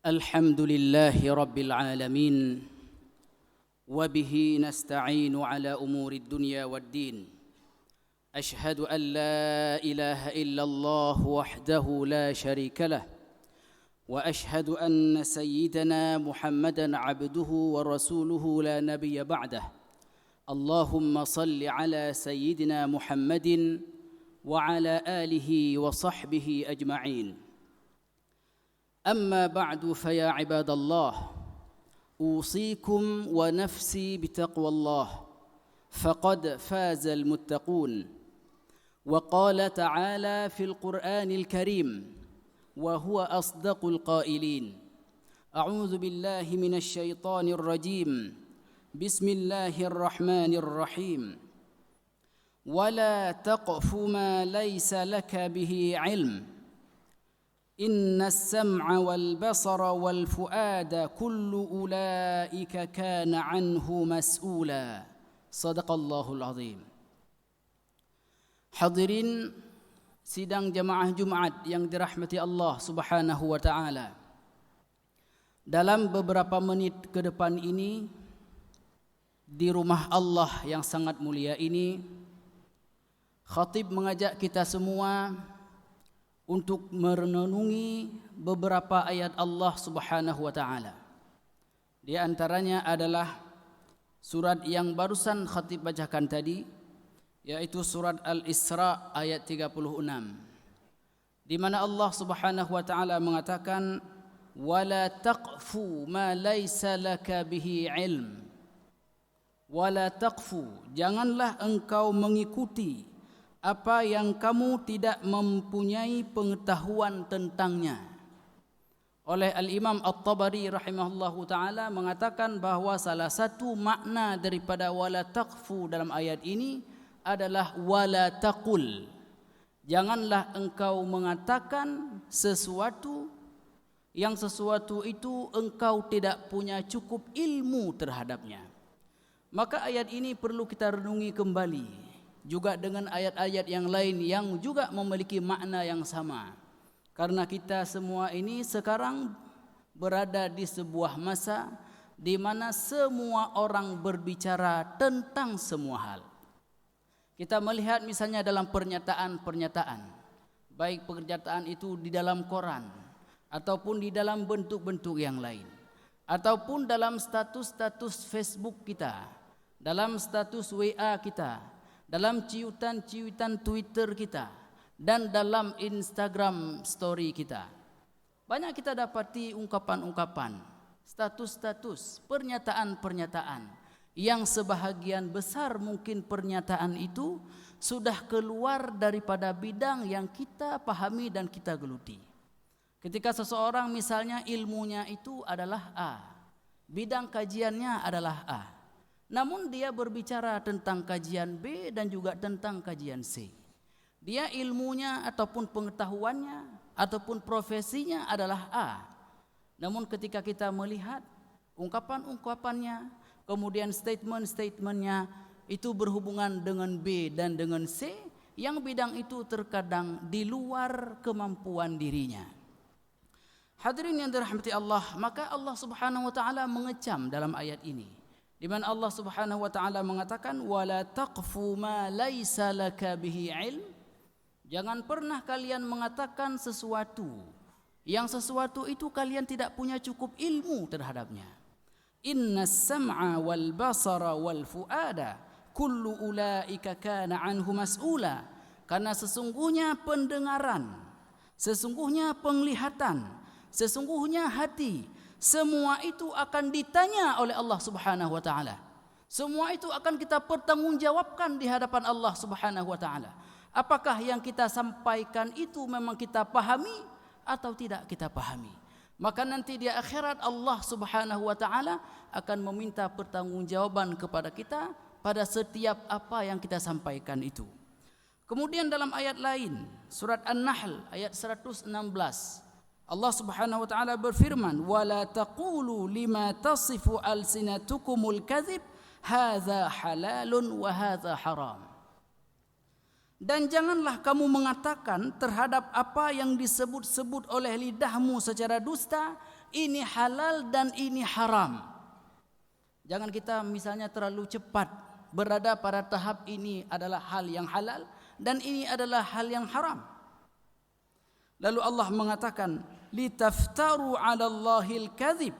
الحمد لله رب العالمين وبه نستعين على أمور الدنيا والدين أشهد أن لا إله إلا الله وحده لا شريك له وأشهد أن سيدنا محمدا عبده ورسوله لا نبي بعده اللهم صل على سيدنا محمد وعلى آله وصحبه أجمعين أما بعد فيا عباد الله أوصيكم ونفسي بتقوى الله فقد فاز المتقون وقال تعالى في القرآن الكريم وهو أصدق القائلين أعوذ بالله من الشيطان الرجيم بسم الله الرحمن الرحيم ولا تقف ما ليس لك به علم إن السمع والبصر والفؤاد كل أولئك كان عنه مسؤولا صدق الله العظيم. Hadirin sidang jamaah Jumat yang dirahmati Allah Subhanahu wa taala. Dalam beberapa menit ke depan ini di rumah Allah yang sangat mulia ini, khatib mengajak kita semua untuk merenungi beberapa ayat Allah Subhanahu wa taala. Di antaranya adalah surat yang barusan khatib bacakan tadi, yaitu surat Al-Isra ayat 36. Di mana Allah Subhanahu wa taala mengatakan wala taqfu ma laysa laka bihi ilm. Wala taqfu, janganlah engkau mengikuti apa yang kamu tidak mempunyai pengetahuan tentangnya. Oleh Al-Imam At-Tabari rahimahullahu ta'ala mengatakan bahawa salah satu makna daripada wala taqfu dalam ayat ini adalah wala taqul. Janganlah engkau mengatakan sesuatu yang sesuatu itu engkau tidak punya cukup ilmu terhadapnya. Maka ayat ini perlu kita renungi kembali juga dengan ayat-ayat yang lain yang juga memiliki makna yang sama. Karena kita semua ini sekarang berada di sebuah masa di mana semua orang berbicara tentang semua hal. Kita melihat misalnya dalam pernyataan-pernyataan, baik pernyataan itu di dalam koran ataupun di dalam bentuk-bentuk yang lain, ataupun dalam status-status Facebook kita, dalam status WA kita, dalam ciutan-ciutan Twitter kita, dan dalam Instagram story kita. Banyak kita dapati ungkapan-ungkapan, status-status, pernyataan-pernyataan yang sebahagian besar mungkin pernyataan itu sudah keluar daripada bidang yang kita pahami dan kita geluti. Ketika seseorang misalnya ilmunya itu adalah A, bidang kajiannya adalah A, namun dia berbicara tentang kajian B dan juga tentang kajian C. Dia ilmunya ataupun pengetahuannya ataupun profesinya adalah A. Namun ketika kita melihat ungkapan-ungkapannya, kemudian statement-statementnya itu berhubungan dengan B dan dengan C, yang bidang itu terkadang di luar kemampuan dirinya. Hadirin yang dirahmati Allah, maka Allah Subhanahu wa taala mengecam dalam ayat ini, di mana Allah Subhanahu wa taala mengatakan wala taqfu ma laisa laka bihi ilm. Jangan pernah kalian mengatakan sesuatu yang sesuatu itu kalian tidak punya cukup ilmu terhadapnya. Innas sam'a wal basara wal fuada kullu ulaika kana anhu mas'ula. Karena sesungguhnya pendengaran, sesungguhnya penglihatan, sesungguhnya hati, semua itu akan ditanya oleh Allah Subhanahu wa taala. Semua itu akan kita pertanggungjawabkan di hadapan Allah Subhanahu wa taala. Apakah yang kita sampaikan itu memang kita pahami atau tidak kita pahami? Maka nanti di akhirat Allah Subhanahu wa taala akan meminta pertanggungjawaban kepada kita pada setiap apa yang kita sampaikan itu. Kemudian dalam ayat lain, surat An-Nahl ayat 116, Allah Subhanahu wa taala berfirman, "Wala taqulu lima tasifu alsinatukumul kadzib, hadza halalun wa hadza haram." Dan janganlah kamu mengatakan terhadap apa yang disebut-sebut oleh lidahmu secara dusta, ini halal dan ini haram. Jangan kita misalnya terlalu cepat berada pada tahap ini adalah hal yang halal dan ini adalah hal yang haram. Lalu Allah mengatakan, litaftaru 'alallahil kadzib,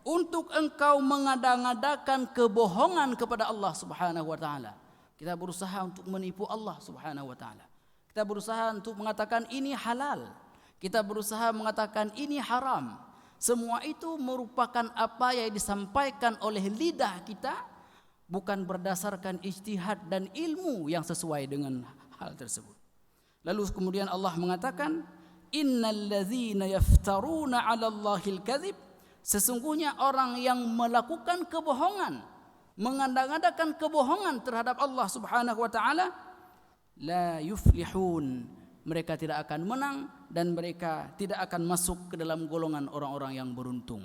untuk engkau mengada-ngadakan kebohongan kepada Allah Subhanahu wa taala. Kita berusaha untuk menipu Allah Subhanahu wa taala. Kita berusaha untuk mengatakan ini halal. Kita berusaha mengatakan ini haram. Semua itu merupakan apa yang disampaikan oleh lidah kita, bukan berdasarkan ijtihad dan ilmu yang sesuai dengan hal tersebut. Lalu kemudian Allah mengatakan, innal ladzina yaftaruna 'alallahil kadzib, sesungguhnya orang yang melakukan kebohongan, mengada-ngadakan kebohongan terhadap Allah Subhanahu wa taala, la yuflihun, mereka tidak akan menang dan mereka tidak akan masuk ke dalam golongan orang-orang yang beruntung.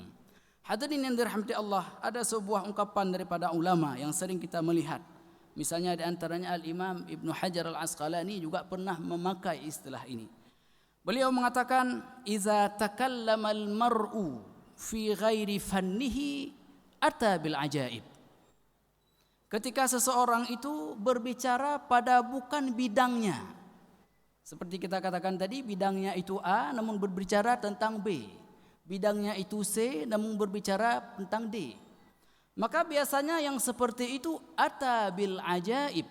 Hadirin yang dirahmati Allah, ada sebuah ungkapan daripada ulama yang sering kita melihat. Misalnya di antaranya Al-Imam Ibnu Hajar Al-Asqalani juga pernah memakai istilah ini. Beliau mengatakan, iza takallama al-mar'u fi ghairi fannihi ata bil ajaib. Ketika seseorang itu berbicara pada bukan bidangnya, seperti kita katakan tadi, bidangnya itu A namun berbicara tentang B, bidangnya itu C namun berbicara tentang D, maka biasanya yang seperti itu ata bil ajaib,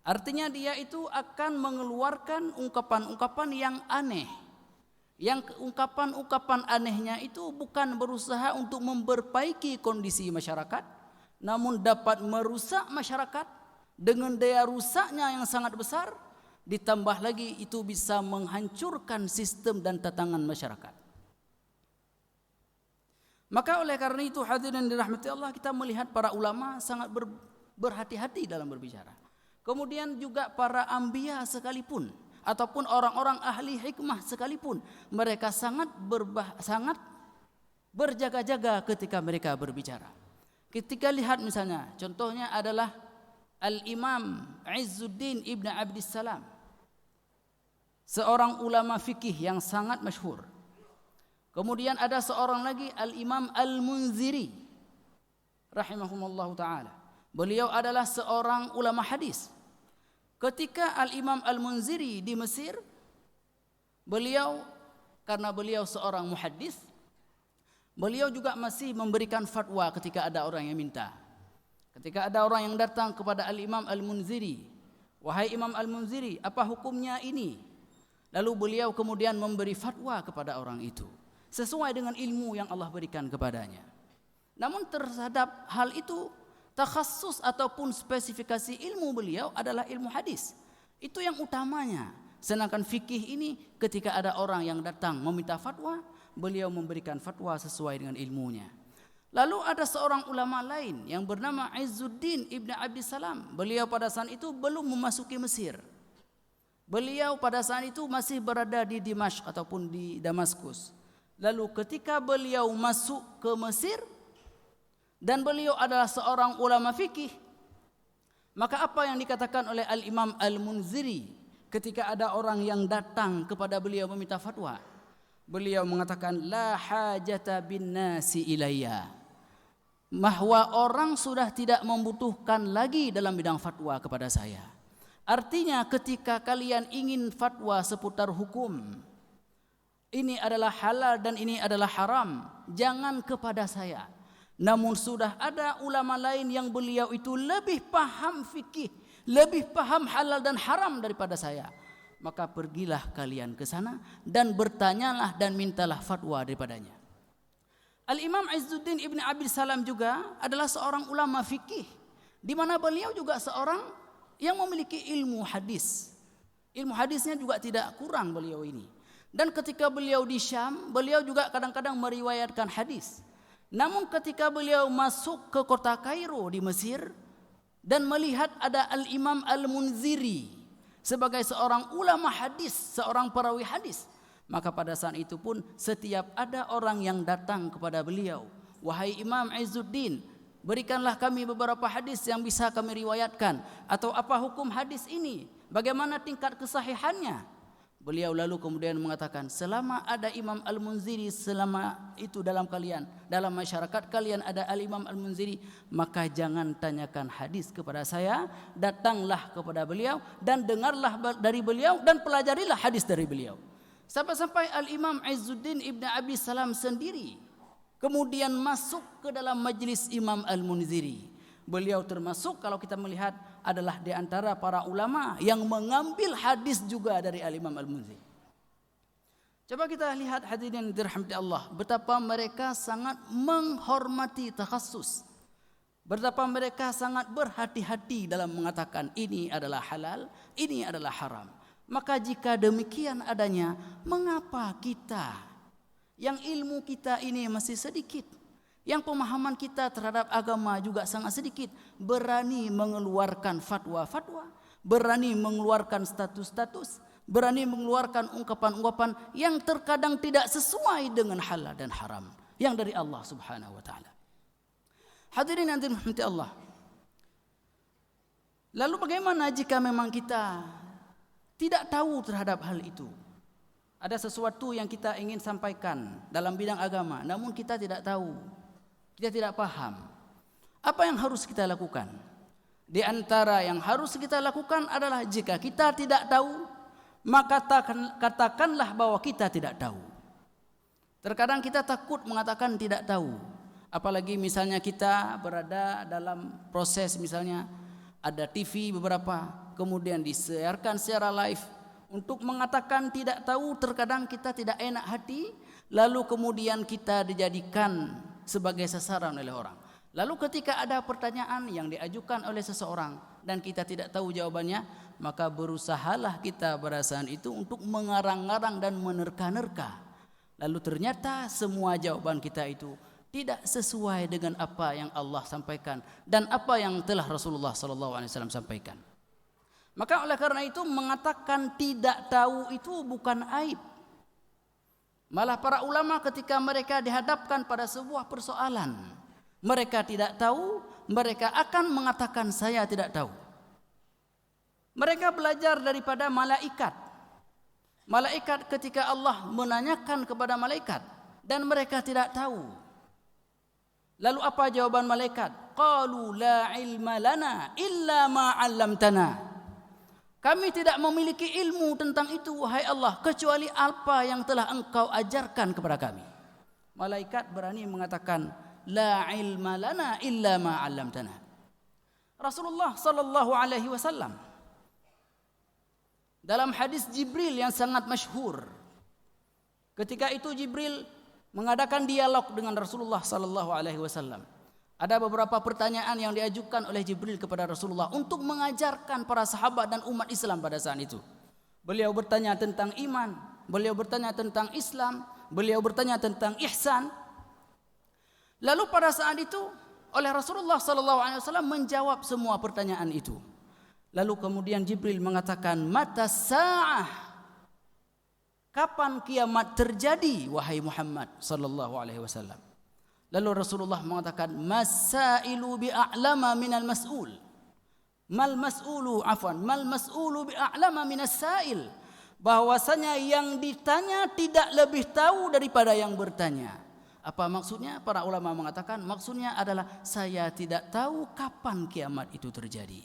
artinya dia itu akan mengeluarkan ungkapan-ungkapan yang aneh. Yang ungkapan-ungkapan anehnya itu bukan berusaha untuk memperbaiki kondisi masyarakat, namun dapat merusak masyarakat dengan daya rusaknya yang sangat besar. Ditambah lagi itu bisa menghancurkan sistem dan tatanan masyarakat. Maka oleh karena itu hadirin dirahmati Allah, kita melihat para ulama sangat berhati-hati dalam berbicara. Kemudian juga para anbiya sekalipun ataupun orang-orang ahli hikmah sekalipun, mereka sangat berjaga-jaga ketika mereka berbicara. Ketika lihat misalnya, contohnya adalah Al-Imam Izzuddin Ibn Abdissalam, seorang ulama fikih yang sangat masyhur. Kemudian ada seorang lagi Al-Imam Al-Munziri rahimahumullah ta'ala. Beliau adalah seorang ulama hadis. Ketika Al-Imam Al-Munziri di Mesir, karena beliau seorang muhaddis, beliau juga masih memberikan fatwa ketika ada orang yang minta. Ketika ada orang yang datang kepada Al-Imam Al-Munziri, wahai Imam Al-Munziri, apa hukumnya ini? Lalu beliau kemudian memberi fatwa kepada orang itu sesuai dengan ilmu yang Allah berikan kepadanya. Namun terhadap hal itu, takhassus ataupun spesifikasi ilmu beliau adalah ilmu hadis. Itu yang utamanya. Sedangkan fikih ini ketika ada orang yang datang meminta fatwa, beliau memberikan fatwa sesuai dengan ilmunya. Lalu ada seorang ulama lain yang bernama Izzuddin Ibn Abdissalam. Beliau pada saat itu belum memasuki Mesir. Beliau pada saat itu masih berada di Dimashq ataupun di Damaskus. Lalu ketika beliau masuk ke Mesir dan beliau adalah seorang ulama fikih, maka apa yang dikatakan oleh Al-Imam Al-Munziri ketika ada orang yang datang kepada beliau meminta fatwa? Beliau mengatakan, la hajata bin nasi ilayya, bahwa orang sudah tidak membutuhkan lagi dalam bidang fatwa kepada saya. Artinya ketika kalian ingin fatwa seputar hukum, ini adalah halal dan ini adalah haram, jangan kepada saya. Namun sudah ada ulama lain yang beliau itu lebih paham fikih, lebih paham halal dan haram daripada saya. Maka pergilah kalian ke sana dan bertanyalah dan mintalah fatwa daripadanya. Al-Imam Izzuddin Ibn Abdissalam juga adalah seorang ulama fikih, di mana beliau juga seorang yang memiliki ilmu hadis. Ilmu hadisnya juga tidak kurang beliau ini. Dan ketika beliau di Syam, beliau juga kadang-kadang meriwayatkan hadis. Namun ketika beliau masuk ke kota Kairo di Mesir dan melihat ada Al-Imam Al-Munziri sebagai seorang ulama hadis, seorang perawi hadis, maka pada saat itu pun setiap ada orang yang datang kepada beliau, wahai Imam Izzuddin, berikanlah kami beberapa hadis yang bisa kami riwayatkan, atau apa hukum hadis ini, bagaimana tingkat kesahihannya. Beliau lalu kemudian mengatakan, selama ada Imam Al-Munziri, selama itu dalam masyarakat kalian ada Al-Imam Al-Munziri, maka jangan tanyakan hadis kepada saya, datanglah kepada beliau dan dengarlah dari beliau dan pelajarilah hadis dari beliau. Sampai-sampai Al-Imam Izzuddin Ibn Abi Salam sendiri kemudian masuk ke dalam majlis Imam Al-Munziri. Beliau termasuk, kalau kita melihat, adalah di antara para ulama yang mengambil hadis juga dari Al-Imam Al-Munziri. Coba kita lihat hadirin dirahmati Allah, betapa mereka sangat menghormati takhassus, betapa mereka sangat berhati-hati dalam mengatakan ini adalah halal, ini adalah haram. Maka jika demikian adanya, mengapa kita yang ilmu kita ini masih sedikit, yang pemahaman kita terhadap agama juga sangat sedikit, berani mengeluarkan fatwa-fatwa, berani mengeluarkan status-status, berani mengeluarkan ungkapan-ungkapan yang terkadang tidak sesuai dengan halal dan haram yang dari Allah Subhanahu wa taala. Hadirin yang dirahmati Allah. Lalu bagaimana jika memang kita tidak tahu terhadap hal itu? Ada sesuatu yang kita ingin sampaikan dalam bidang agama, namun kita tidak tahu, kita tidak paham. Apa yang harus kita lakukan? Di antara yang harus kita lakukan adalah jika kita tidak tahu, maka katakanlah bahwa kita tidak tahu. Terkadang kita takut mengatakan tidak tahu. Apalagi misalnya kita berada dalam proses, misalnya ada TV beberapa, kemudian disiarkan secara live. Untuk mengatakan tidak tahu, terkadang kita tidak enak hati, lalu kemudian kita dijadikan sebagai sasaran oleh orang. Lalu ketika ada pertanyaan yang diajukan oleh seseorang dan kita tidak tahu jawabannya, maka berusahalah kita pada saat itu untuk mengarang-arang dan menerka-nerka. Lalu ternyata semua jawaban kita itu tidak sesuai dengan apa yang Allah sampaikan dan apa yang telah Rasulullah SAW sampaikan. Maka oleh karena itu mengatakan tidak tahu itu bukan aib. Malah para ulama ketika mereka dihadapkan pada sebuah persoalan, mereka tidak tahu, mereka akan mengatakan saya tidak tahu. Mereka belajar daripada malaikat. Malaikat ketika Allah menanyakan kepada malaikat dan mereka tidak tahu. Lalu apa jawaban malaikat? Qalu la ilma lana illa ma 'allamtana. Kami tidak memiliki ilmu tentang itu wahai Allah kecuali apa yang telah Engkau ajarkan kepada kami. Malaikat berani mengatakan la ilma lana illa ma 'allamtana. Rasulullah sallallahu alaihi wasallam dalam hadis Jibril yang sangat masyhur, ketika itu Jibril mengadakan dialog dengan Rasulullah sallallahu alaihi wasallam. Ada beberapa pertanyaan yang diajukan oleh Jibril kepada Rasulullah untuk mengajarkan para sahabat dan umat Islam pada saat itu. Beliau bertanya tentang iman, beliau bertanya tentang Islam, beliau bertanya tentang ihsan. Lalu pada saat itu oleh Rasulullah SAW menjawab semua pertanyaan itu. Lalu kemudian Jibril mengatakan, mata sa'ah, kapan kiamat terjadi wahai Muhammad sallallahu alaihi wasallam? Lalu Rasulullah mengatakan, masailu bi'a'lama minal mas'ul. Mal mas'ulu bi'a'lama minas sa'il. Bahwasanya yang ditanya tidak lebih tahu daripada yang bertanya. Apa maksudnya? Para ulama mengatakan maksudnya adalah saya tidak tahu kapan kiamat itu terjadi.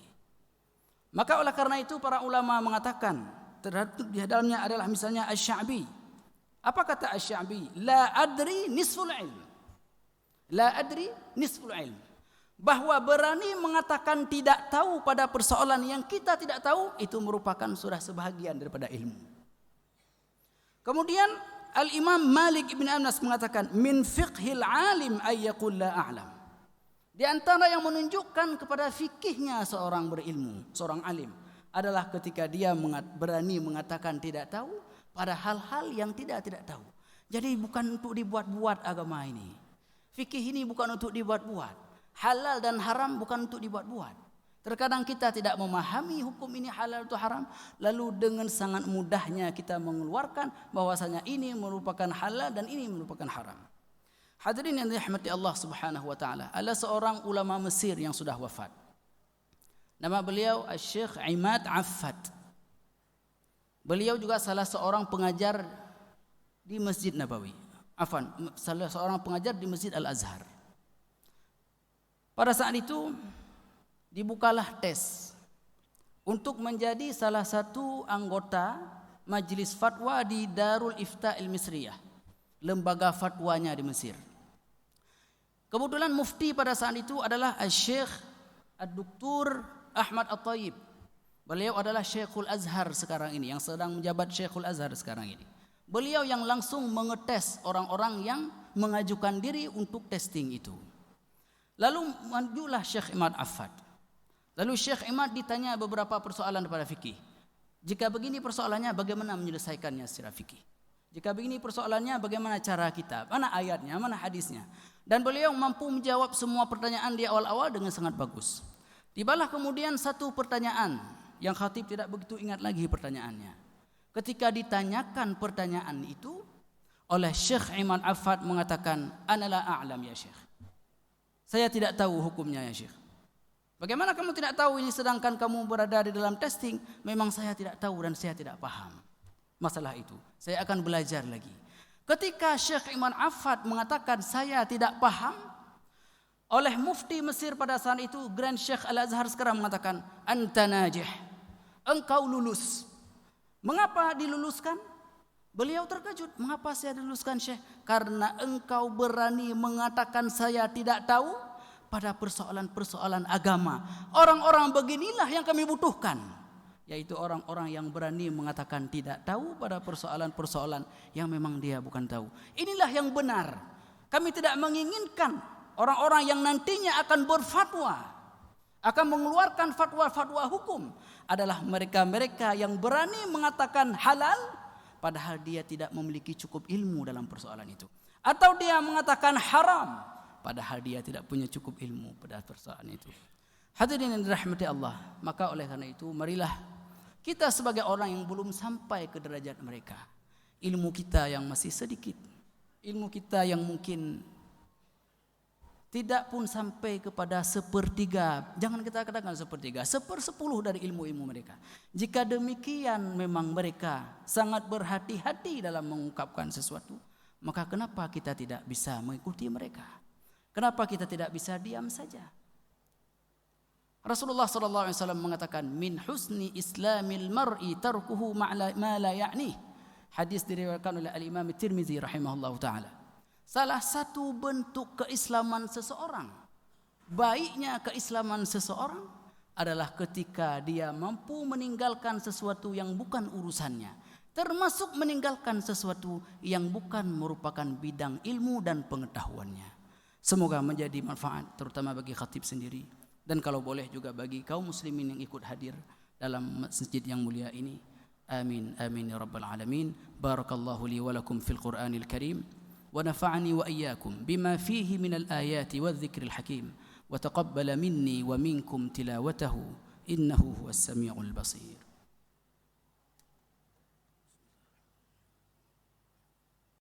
Maka oleh karena itu para ulama mengatakan, di dalamnya adalah misalnya Asy-Sya'bi. Apa kata Asy-Sya'bi? La adri nisful ilm. La adri nisful ilm. Bahwa berani mengatakan tidak tahu pada persoalan yang kita tidak tahu, itu merupakan sudah sebahagian daripada ilmu. Kemudian Al-Imam Malik ibn Anas mengatakan, min fiqhil alim ayyakul la a'lam. Di antara yang menunjukkan kepada fikihnya seorang berilmu, seorang alim, adalah ketika dia berani mengatakan tidak tahu pada hal-hal yang tidak tahu. Jadi bukan untuk dibuat-buat agama ini. Fikih ini bukan untuk dibuat-buat. Halal dan haram bukan untuk dibuat-buat. Terkadang kita tidak memahami hukum ini halal atau haram, lalu dengan sangat mudahnya kita mengeluarkan bahwasanya ini merupakan halal dan ini merupakan haram. Hadirin yang dirahmati Allah Subhanahu wa taala, ada seorang ulama Mesir yang sudah wafat. Nama beliau Syekh Imad Affat. Beliau juga salah seorang pengajar di Masjid Nabawi. Salah seorang pengajar di Masjid Al-Azhar. Pada saat itu dibukalah tes untuk menjadi salah satu anggota Majelis Fatwa di Darul Ifta Al-Misriyah, lembaga fatwanya di Mesir. Kebetulan mufti pada saat itu adalah Syekh Ad-Doktor Ahmad At-Tayyib. Beliau adalah Syekhul Azhar sekarang ini, yang sedang menjabat Syekhul Azhar sekarang ini. Beliau yang langsung mengetes orang-orang yang mengajukan diri untuk testing itu. Lalu majulah Syekh Imad Affad. Lalu Syekh Imad ditanya beberapa persoalan pada fikih. Jika begini persoalannya, bagaimana menyelesaikannya secara fikih? Jika begini persoalannya, bagaimana cara kita? Mana ayatnya, mana hadisnya? Dan beliau mampu menjawab semua pertanyaan di awal-awal dengan sangat bagus. Tibalah kemudian satu pertanyaan yang khatib tidak begitu ingat lagi pertanyaannya. Ketika ditanyakan pertanyaan itu oleh Syekh Imad Affad mengatakan, "Ana la a'lam ya Syekh." Saya tidak tahu hukumnya ya Syekh. Bagaimana kamu tidak tahu ini sedangkan kamu berada di dalam testing? Memang saya tidak tahu dan saya tidak paham masalah itu. Saya akan belajar lagi. Ketika Syekh Imad Affad mengatakan saya tidak paham, oleh mufti Mesir pada saat itu, Grand Syekh Al-Azhar sekarang mengatakan, "Anta najih." Engkau lulus. Mengapa diluluskan? Beliau terkejut. Mengapa saya diluluskan Syekh? Karena engkau berani mengatakan saya tidak tahu pada persoalan-persoalan agama. Orang-orang beginilah yang kami butuhkan, yaitu orang-orang yang berani mengatakan tidak tahu pada persoalan-persoalan yang memang dia bukan tahu. Inilah yang benar. Kami tidak menginginkan orang-orang yang nantinya akan berfatwa, akan mengeluarkan fatwa-fatwa hukum, adalah mereka-mereka yang berani mengatakan halal padahal dia tidak memiliki cukup ilmu dalam persoalan itu, atau dia mengatakan haram padahal dia tidak punya cukup ilmu pada persoalan itu. Hadirin yang dirahmati Allah, maka oleh karena itu marilah kita sebagai orang yang belum sampai ke derajat mereka, ilmu kita yang masih sedikit, ilmu kita yang mungkin tidak pun sampai kepada sepertiga, jangan kita katakan sepertiga, 1/10 dari ilmu-ilmu mereka. Jika demikian memang mereka sangat berhati-hati dalam mengungkapkan sesuatu, maka kenapa kita tidak bisa mengikuti mereka? Kenapa kita tidak bisa diam saja? Rasulullah SAW mengatakan, min husni islamil mar'i tarkuhu ma la ya'ni. Hadis diriwayatkan oleh Al-Imam Tirmizi rahimahullah ta'ala. Salah satu bentuk keislaman seseorang, baiknya keislaman seseorang adalah ketika dia mampu meninggalkan sesuatu yang bukan urusannya, termasuk meninggalkan sesuatu yang bukan merupakan bidang ilmu dan pengetahuannya. Semoga menjadi manfaat terutama bagi khatib sendiri, dan kalau boleh juga bagi kaum muslimin yang ikut hadir dalam masjid yang mulia ini. Amin amin ya rabbal alamin. Barakallahu li wa lakum fil Qur'anil Karim. ونفعني وإياكم بما فيه من الآيات والذكر الحكيم وتقبل مني ومنكم تلاوته إنه هو السميع البصير.